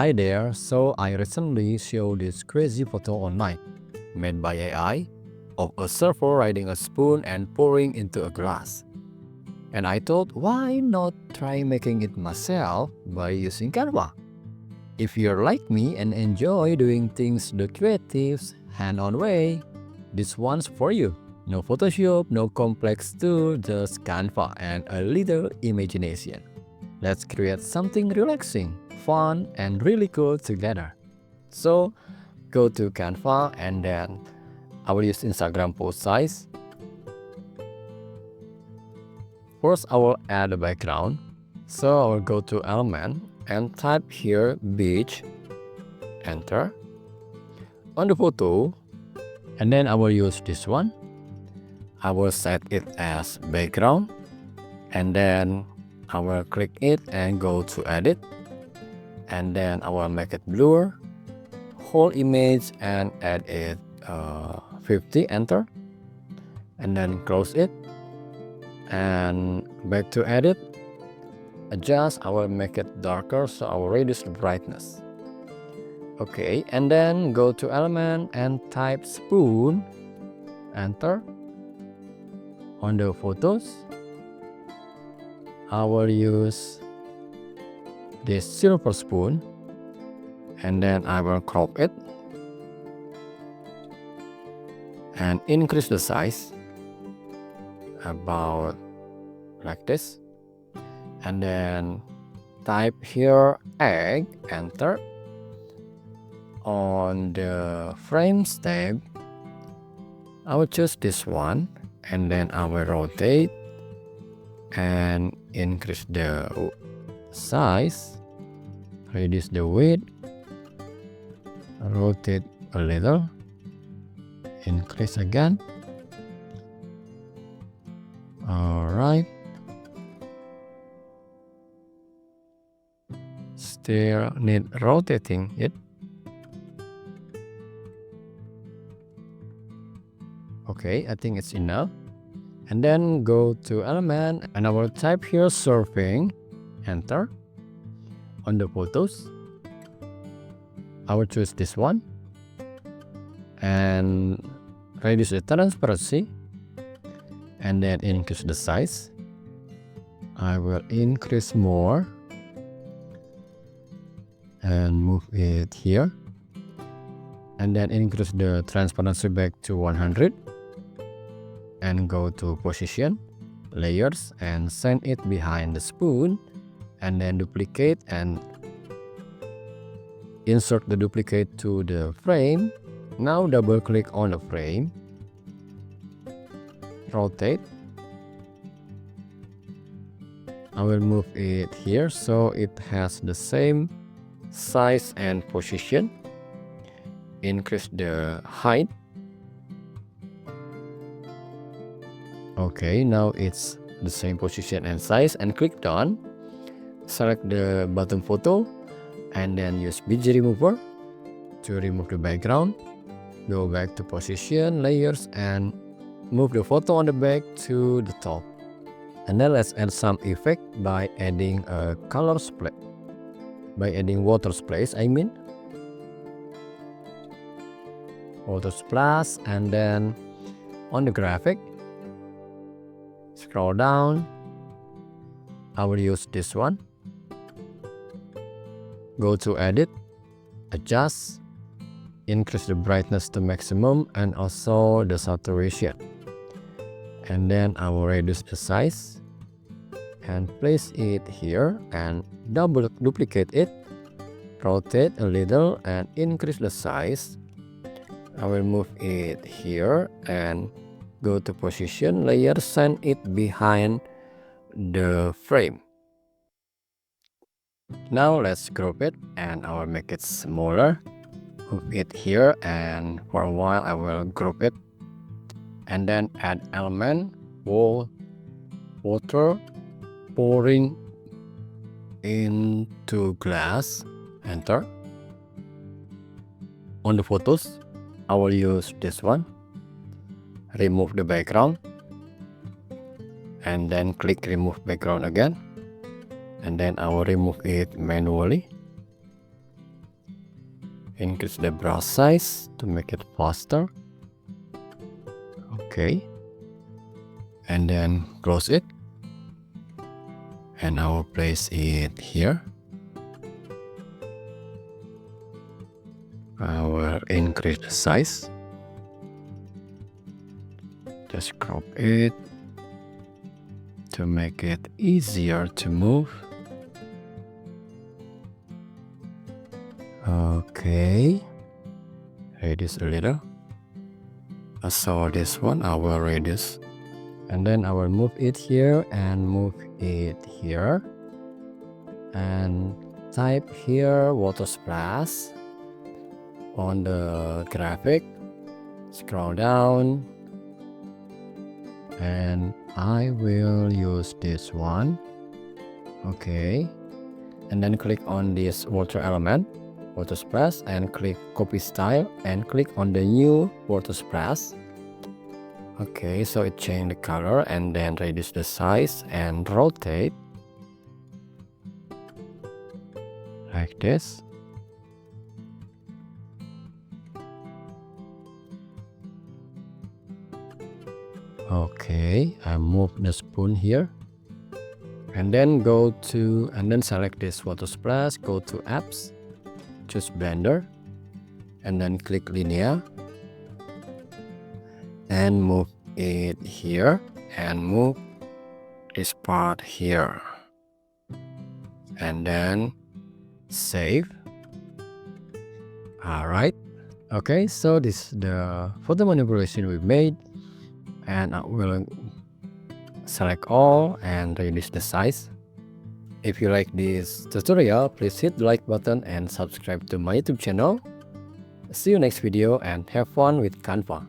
Hi there, so I recently saw this crazy photo online, made by AI, of a surfer riding a spoon and pouring into a glass. And I thought, why not try making it myself by using Canva? If you're like me and enjoy doing things the creative, hand-on way, this one's for you. No Photoshop, no complex tool, just Canva and a little imagination. Let's create something relaxing, fun, and really cool together. So, go to Canva and then I will use Instagram post size. First, I will add a background. So, I will go to element and type here beach, enter. On the photo, and then I will use this one. I will set it as background and then I will click it and go to edit. And then I will make it blur, whole image and add it 50, enter. And then close it and back to edit. Adjust, I will make it darker, so I will reduce the brightness. Okay, and then go to element and type spoon, enter. On the photos, I will use this silver spoon and then I will crop it and increase the size about like this. And then type here egg, enter. On the frames tab, I will choose this one and then I will rotate and increase the size, reduce the width, rotate a little, increase again. Alright. Still need rotating it. Okay, I think it's enough. And then go to element and I will type here surfing, enter. On the photos, I will choose this one and reduce the transparency and then increase the size. I will increase more and move it here and then increase the transparency back to 100 and go to position, layers and send it behind the spoon and then duplicate and insert the duplicate to the frame. Now double click on the frame, rotate. I will move it here so it has the same size and position. Increase the height. Okay, now it's the same position and size and click done. Select the bottom photo and then use BG remover to remove the background. Go back to position, layers and move the photo on the back to the top. And then let's add some effect by adding a color splash. By adding water splash, I mean. Water splash and then on the graphic, scroll down. I will use this one. Go to edit, adjust, increase the brightness to maximum and also the saturation. And then I will reduce the size and place it here and duplicate it, rotate a little and increase the size. I will move it here and go to position, layer, send it behind the frame. Now let's group it and I will make it smaller. Move it here and for a while I will group it. And then add element, wall, water, pouring into glass, enter. On the photos, I will use this one. Remove the background and then click remove background again and then I will remove it manually. increase the brush size to make it faster. Okay, and then close it, and I will place it here. I will increase the size, just crop it to make it easier to move. Okay, reduce a little. So this one I will reduce, and then I will move it here and move it here, and type here water splash on the graphic. Scroll down, and I will use this one. Okay, and then click on this water element, water splash, and click copy style and click on the new water splash. Okay, so it changed the color, and then reduce the size and rotate like this. Okay, I move the spoon here, and then select this water splash, go to apps, choose blender, and then click linear, and move it here, and move this part here, and then save. Alright, okay, so this is the photo manipulation we made, and I will select all and reduce the size. If you like this tutorial, please hit the like button and subscribe to my YouTube channel. See you next video, and have fun with Canva.